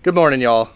Good morning, y'all.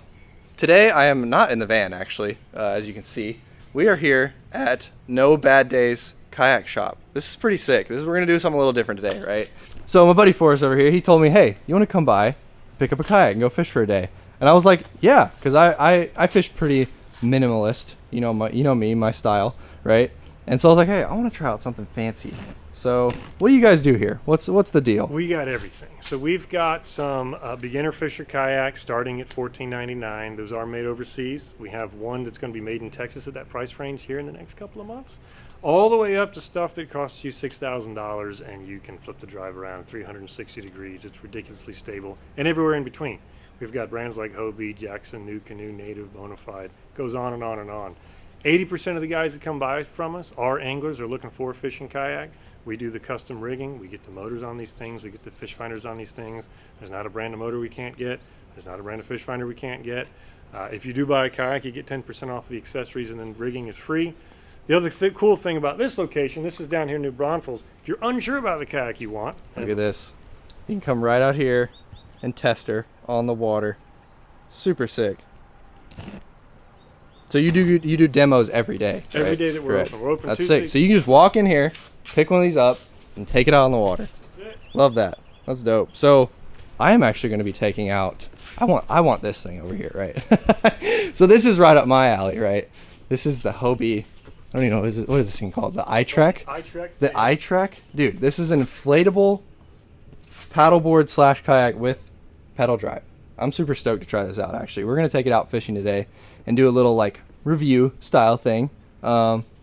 Today I am not in the van, actually, as you can see. We are here at No Bad Days Kayak Shop. This is pretty sick. We're gonna do something a little different today, right? So my buddy Forrest over here, he told me, hey, you wanna come by, pick up a kayak and go fish for a day? And I was like, yeah, because I fish pretty minimalist, you know me, my style, right? And so I was like, hey, I want to try out something fancy. So what do you guys do here? What's the deal? We got everything. So we've got some beginner fisher kayaks starting at $14.99. Those are made overseas. We have one that's going to be made in Texas at that price range here in the next couple of months. All the way up to stuff that costs you $6,000 and you can flip the drive around 360 degrees. It's ridiculously stable and everywhere in between. We've got brands like Hobie, Jackson, New Canoe, Native, Bonafide. Goes on and on and on. 80% of the guys that come by from us are anglers, are looking for a fishing kayak. We do the custom rigging. We get the motors on these things. We get the fish finders on these things. There's not a brand of motor we can't get. There's not a brand of fish finder we can't get. If you do buy a kayak, you get 10% off the accessories, and then rigging is free. The other cool thing about this location, this is down here in New Braunfels. If you're unsure about the kayak you want, look at this. You can come right out here and test her on the water. Super sick. So you do demos every day, right? Every day that we're open. We're open That's Tuesday. sick. So you can just walk in here, pick one of these up, and take it out on the water. That's it. Love that. That's dope. So I am actually going to be taking out. I want this thing over here, right? So this is right up my alley, right? This is the Hobie. I don't even know what is this thing called? The iTrek. iTrek. The iTrek, dude. This is an inflatable paddleboard / kayak with pedal drive. I'm super stoked to try this out. Actually, we're gonna take it out fishing today and do a little like review style thing.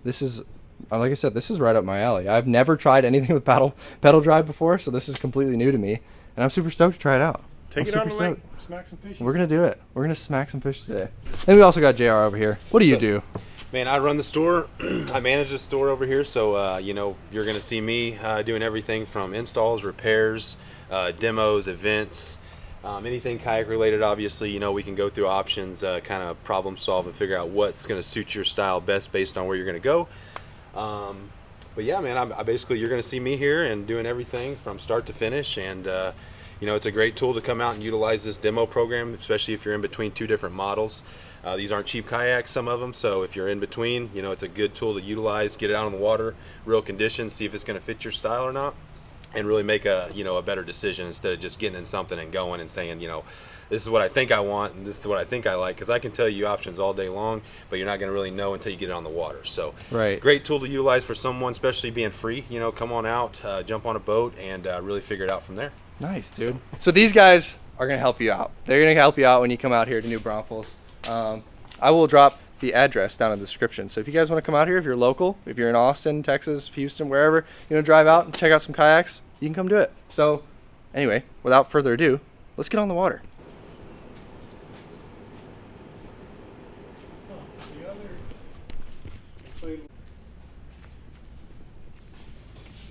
This is, like I said, this is right up my alley. I've never tried anything with pedal drive before, so this is completely new to me, and I'm super stoked to try it out. Take it on the lake, smack some fish. We're gonna do it. We're gonna smack some fish today. And we also got JR over here. What do you do? Man, I run the store. I manage the store over here, so you know, you're gonna see me doing everything from installs, repairs, demos, events. Anything kayak related, obviously, you know, we can go through options, kind of problem solve and figure out what's going to suit your style best based on where you're going to go. But yeah, man, I basically, you're going to see me here and doing everything from start to finish. And, you know, it's a great tool to come out and utilize this demo program, especially if you're in between two different models. These aren't cheap kayaks, some of them. So if you're in between, you know, it's a good tool to utilize, get it out on the water, real conditions, see if it's going to fit your style or not. And really make a better decision instead of just getting in something and going and saying, you know, this is what I think I want and this is what I think I like, because I can tell you options all day long, but you're not going to really know until you get it on the water. So right, great tool to utilize for someone, especially being free. You know, come on out, jump on a boat, and really figure it out from there. Nice, dude. So these guys are going to help you out. They're going to help you out when you come out here to New Braunfels. I will drop the address down in the description. So if you guys want to come out here, if you're local, if you're in Austin, Texas, Houston, wherever, you know, drive out and check out some kayaks, you can come do it. So anyway, without further ado, let's get on the water. Do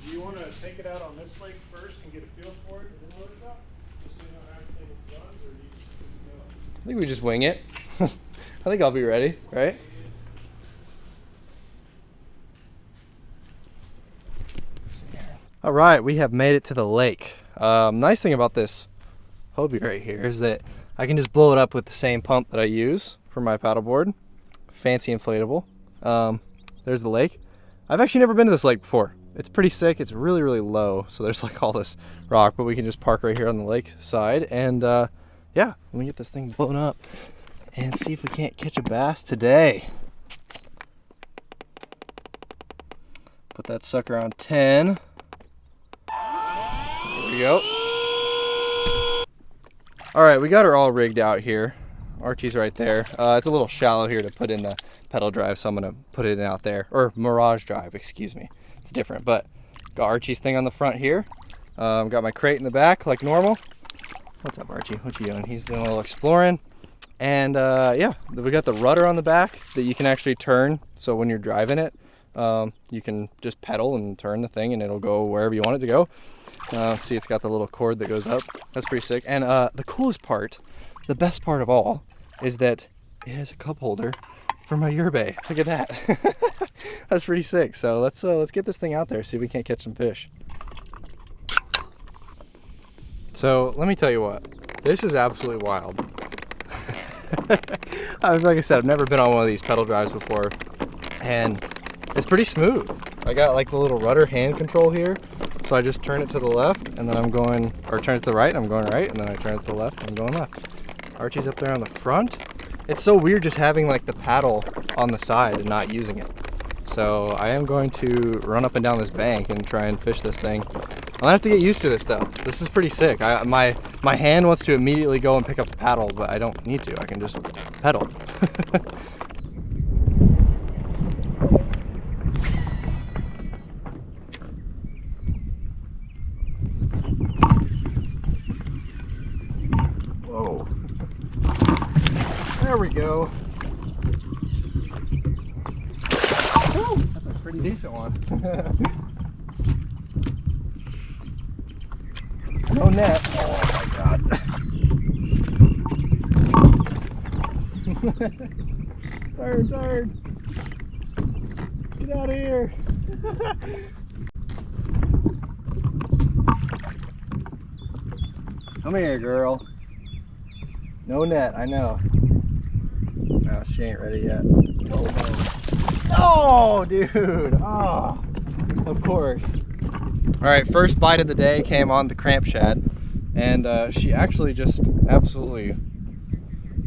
you want to take it out on this lake first and get a feel for it and then load it up? Just so you know how everything runs, or do you just go? I think we just wing it. I think I'll be ready, right? All right, we have made it to the lake. Nice thing about this Hobie right here is that I can just blow it up with the same pump that I use for my paddleboard. Fancy inflatable. There's the lake. I've actually never been to this lake before. It's pretty sick. It's really, really low, so there's like all this rock, but we can just park right here on the lake side, and yeah, let me get this thing blown up and see if we can't catch a bass today. Put that sucker on 10. There we go. All right, we got her all rigged out here. Archie's right there. It's a little shallow here to put in the pedal drive, so I'm gonna put it in out there, or Mirage drive, excuse me. It's different, but got Archie's thing on the front here. Got my crate in the back like normal. What's up, Archie? What you doing? He's doing a little exploring. And yeah, we got the rudder on the back that you can actually turn, so when you're driving it, you can just pedal and turn the thing and it'll go wherever you want it to go. See, it's got the little cord that goes up. That's pretty sick. And the coolest part, the best part of all, is that it has a cup holder for my yerba. Look at that. That's pretty sick. So let's get this thing out there, see if we can't catch some fish. So let me tell you what, this is absolutely wild. Like I said, I've never been on one of these pedal drives before, and it's pretty smooth. I got like the little rudder hand control here, so I just turn it to the left, and then I'm going, or turn it to the right, and I'm going right, and then I turn it to the left, and I'm going left. Archie's up there on the front. It's so weird just having like the paddle on the side and not using it. So I am going to run up and down this bank and try and fish this thing. I'll have to get used to this though. This is pretty sick. My hand wants to immediately go and pick up the paddle, but I don't need to. I can just pedal. Whoa. There we go. Woo, that's a pretty decent one. No net. Oh my god. Turn. Get out of here. Come here, girl. No net, I know. Oh, she ain't ready yet. Oh, no. Oh, dude. Oh, of course. All right, first bite of the day came on the cramp shad, and she actually just absolutely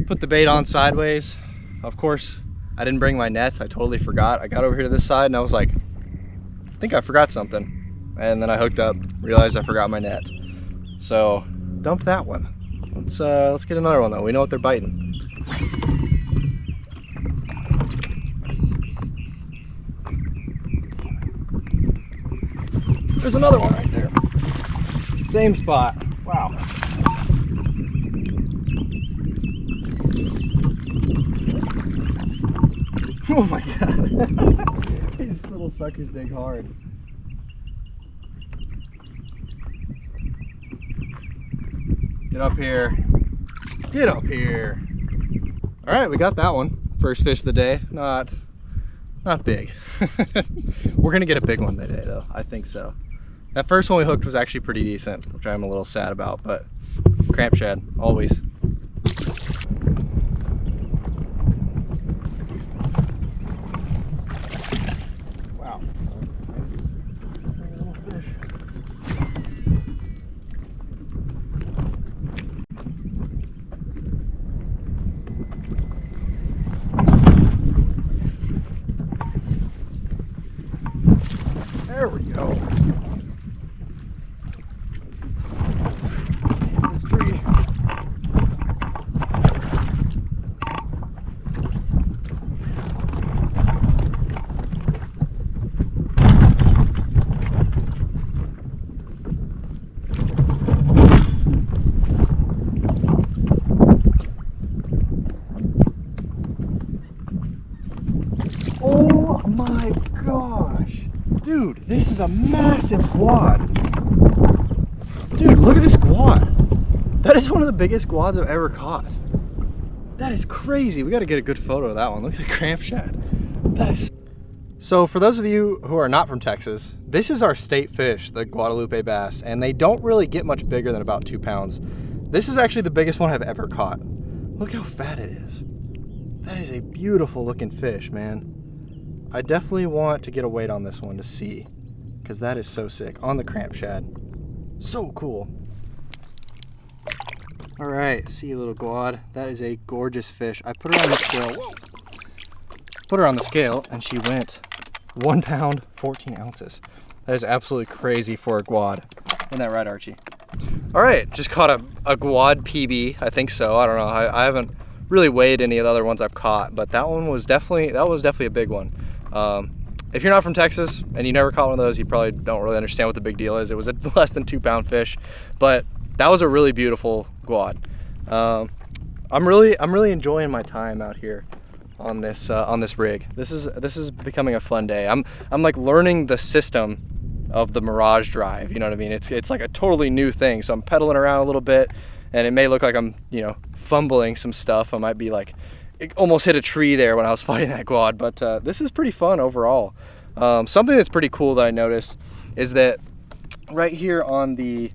put the bait on sideways. Of course, I didn't bring my nets. I totally forgot. I got over here to this side and I was like, I think I forgot something. And then I hooked up, realized I forgot my net. So dump that one. Let's get another one though. We know what they're biting. There's another one right there. Same spot. Wow. Oh my god. These little suckers dig hard. Get up here. Get up here. All right, we got that one. First fish of the day. Not big. We're gonna get a big one today though. I think so. That first one we hooked was actually pretty decent, which I'm a little sad about, but cramp shad, always. Wow. Little fish. There we go. This tree. Oh my gosh. Dude, this is a massive quad. Dude, look at this quad. That is one of the biggest quads I've ever caught. That is crazy. We got to get a good photo of that one. Look at the cramp shad. That is. So for those of you who are not from Texas, this is our state fish, the Guadalupe bass, and they don't really get much bigger than about 2 pounds. This is actually the biggest one I've ever caught. Look how fat it is. That is a beautiful looking fish, man. I definitely want to get a weight on this one to see, because that is so sick. On the cramp shad. So cool. All right, see you, little quad. That is a gorgeous fish. I put her on the scale. Whoa. Put her on the scale and she went 1 pound, 14 ounces. That is absolutely crazy for a quad. Isn't that right, Archie? All right, just caught a quad PB. I think so. I don't know. I haven't really weighed any of the other ones I've caught, but that was definitely a big one. If you're not from Texas and you never caught one of those, you probably don't really understand what the big deal is. It was a less than 2 pound fish, but that was a really beautiful quad. I'm really enjoying my time out here on this rig. This is becoming a fun day. I'm like learning the system of the Mirage drive. You know what I mean? It's like a totally new thing. So I'm pedaling around a little bit, and it may look like I'm fumbling some stuff. I might be like. It almost hit a tree there when I was fighting that quad, but this is pretty fun overall. Something that's pretty cool that I noticed is that right here on the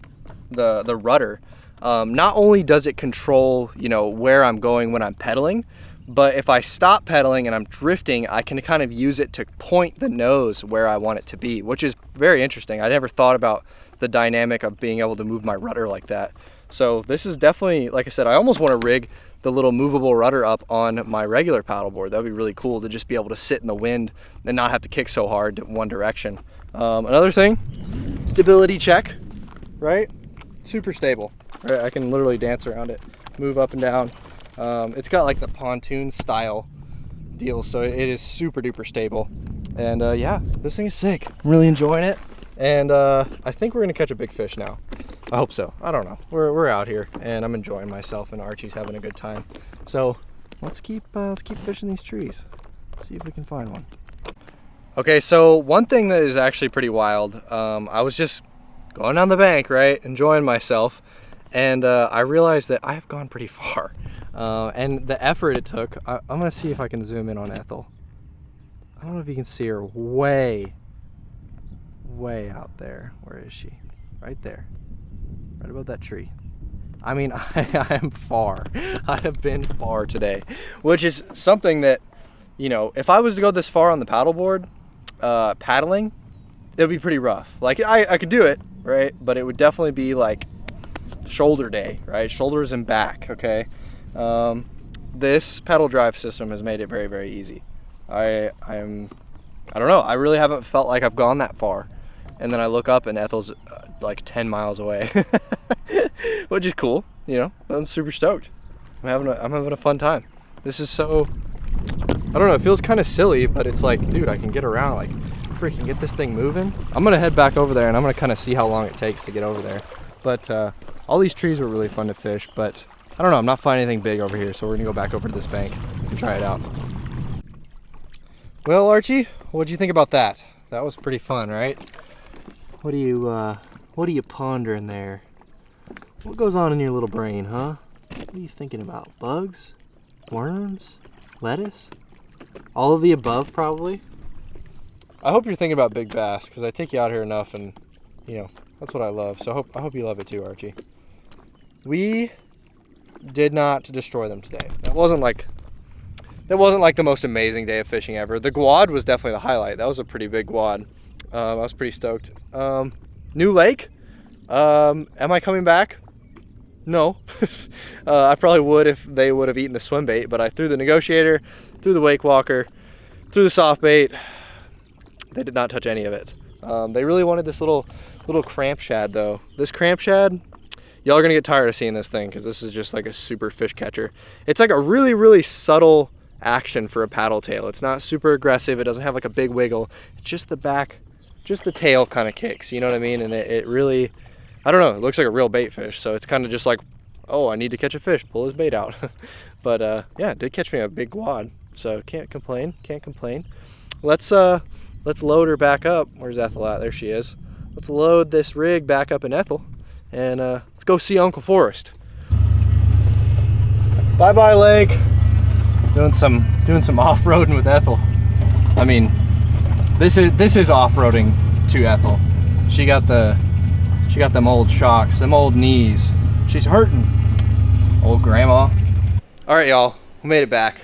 rudder, not only does it control, you know, where I'm going when I'm pedaling, but if I stop pedaling and I'm drifting, I can kind of use it to point the nose where I want it to be, which is very interesting. I never thought about the dynamic of being able to move my rudder like that. So this is definitely, like I said, I almost want to rig the little movable rudder up on my regular paddleboard. That would be really cool to just be able to sit in the wind and not have to kick so hard to one direction. Another thing, stability check, right? Super stable, right? I can literally dance around it, move up and down. It's got like the pontoon style deal, so it is super duper stable. And yeah, this thing is sick. I'm really enjoying it. And I think we're gonna catch a big fish now. I hope so. I don't know. We're out here and I'm enjoying myself, and Archie's having a good time. So let's keep fishing these trees. See if we can find one. Okay, so one thing that is actually pretty wild. I was just going down the bank, right, enjoying myself, and I realized that I've gone pretty far. And the effort it took, I'm gonna see if I can zoom in on Ethel. I don't know if you can see her way out there. Where is she? Right there, right above that tree. I mean, I am far. I have been far today, which is something that, you know, if I was to go this far on the paddleboard, paddling, it would be pretty rough. Like I could do it, right? But it would definitely be like shoulder day, right? Shoulders and back, okay? This pedal drive system has made it very, very easy. I don't know, I really haven't felt like I've gone that far. And then I look up and Ethel's like 10 miles away, which is cool, you know. I'm super stoked. I'm having a fun time. This is so, I don't know, it feels kind of silly, but it's like, dude, I can get around, like freaking get this thing moving. I'm gonna head back over there and I'm gonna kind of see how long it takes to get over there. But all these trees were really fun to fish, but I don't know, I'm not finding anything big over here, so we're gonna go back over to this bank and try it out. Well, Archie, what'd you think about that? That was pretty fun, right? What are you pondering there? What goes on in your little brain, huh? What are you thinking about? Bugs? Worms? Lettuce? All of the above, probably? I hope you're thinking about big bass, because I take you out here enough, and, you know, that's what I love. So I hope you love it too, Archie. We did not destroy them today. That wasn't like the most amazing day of fishing ever. The guad was definitely the highlight. That was a pretty big guad. I was pretty stoked. New lake. Am I coming back? No. I probably would if they would have eaten the swim bait, but I threw the negotiator, threw the wake walker, threw the soft bait. They did not touch any of it. They really wanted this little cramp shad though. This cramp shad, y'all are gonna get tired of seeing this thing because this is just like a super fish catcher. It's like a really, really subtle action for a paddle tail. It's not super aggressive. It doesn't have like a big wiggle. It's just the back, just the tail kind of kicks, you know what I mean? And it really, I don't know, it looks like a real bait fish. So it's kind of just like, oh, I need to catch a fish, pull his bait out. But yeah, it did catch me a big wad. So can't complain. Let's load her back up. Where's Ethel at? There she is. Let's load this rig back up in Ethel and let's go see Uncle Forrest. Bye-bye, lake. Doing some off-roading with Ethel. I mean, this is off-roading to Ethel. She got them old shocks, them old knees. She's hurting. Old grandma. All right, y'all, we made it back.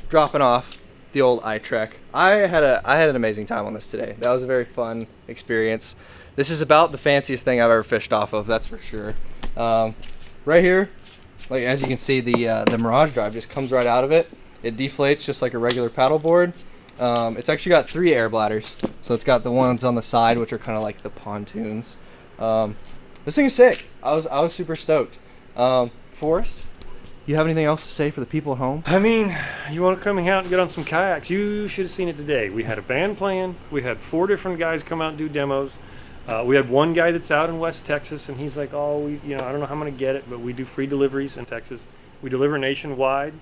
Dropping off the old iTrek. I had an amazing time on this today. That was a very fun experience. This is about the fanciest thing I've ever fished off of, that's for sure. Right here, like as you can see, the Mirage drive just comes right out of it. It deflates just like a regular paddleboard. It's actually got 3 air bladders. So it's got the ones on the side, which are kind of like the pontoons. This thing is sick. I was super stoked. Forrest, you have anything else to say for the people at home? I mean, you want to come out and get on some kayaks, you should have seen it today. We had a band playing. We had 4 different guys come out and do demos. We had one guy that's out in West Texas, and he's like, oh, I don't know how I'm going to get it, but we do free deliveries in Texas. We deliver nationwide.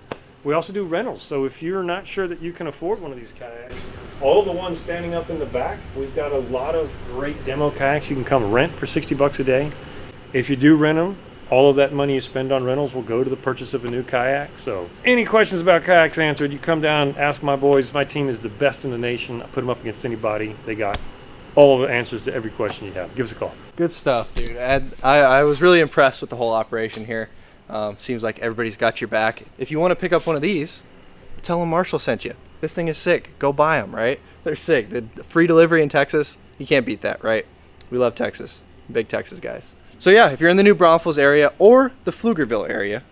We also do rentals, so if you're not sure that you can afford one of these kayaks, all of the ones standing up in the back, we've got a lot of great demo kayaks you can come rent for $60 a day. If you do rent them, all of that money you spend on rentals will go to the purchase of a new kayak. So any questions about kayaks answered, you come down, ask my boys. My team is the best in the nation. I put them up against anybody. They got all the answers to every question you have. Give us a call. Good stuff, dude. I was really impressed with the whole operation here. Seems like everybody's got your back. If you want to pick up one of these, tell them Marshall sent you. This thing is sick. Go buy them, right? They're sick. The free delivery in Texas, you can't beat that, right? We love Texas. Big Texas guys. So yeah, if you're in the New Braunfels area or the Pflugerville area,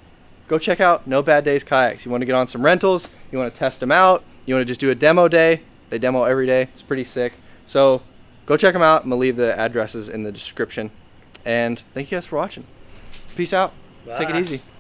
go check out No Bad Days Kayaks. You want to get on some rentals, you want to test them out, you want to just do a demo day. They demo every day. It's pretty sick. So go check them out. I'm going to leave the addresses in the description. And thank you guys for watching. Peace out. Bye. Take it easy.